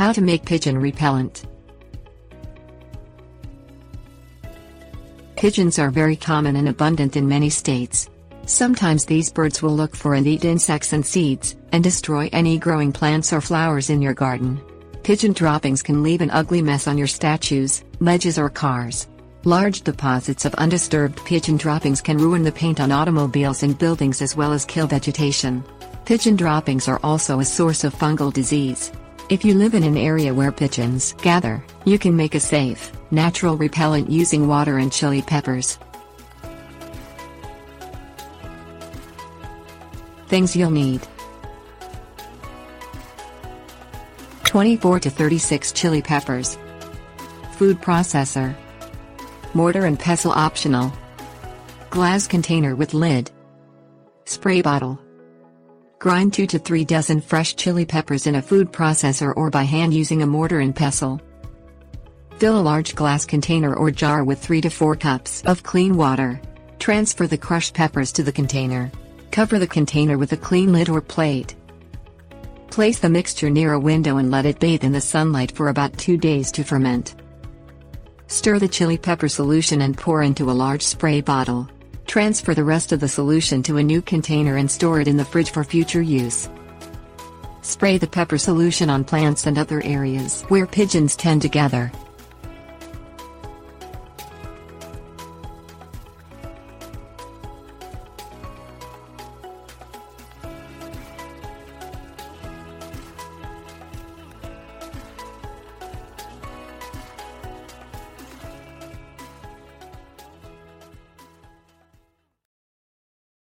How to make pigeon repellent. Pigeons are very common and abundant in many states. Sometimes these birds will look for and eat insects and seeds, and destroy any growing plants or flowers in your garden. Pigeon droppings can leave an ugly mess on your statues, ledges or cars. Large deposits of undisturbed pigeon droppings can ruin the paint on automobiles and buildings as well as kill vegetation. Pigeon droppings are also a source of fungal disease. If you live in an area where pigeons gather, you can make a safe, natural repellent using water and chili peppers. Things you'll need: 24 to 36 chili peppers, food processor, mortar and pestle optional, glass container with lid, spray bottle. Grind 2 to 3 dozen fresh chili peppers in a food processor or by hand using a mortar and pestle. Fill a large glass container or jar with 3 to 4 cups of clean water. Transfer the crushed peppers to the container. Cover the container with a clean lid or plate. Place the mixture near a window and let it bathe in the sunlight for about 2 days to ferment. Stir the chili pepper solution and pour into a large spray bottle. Transfer the rest of the solution to a new container and store it in the fridge for future use. Spray the pepper solution on plants and other areas where pigeons tend to gather.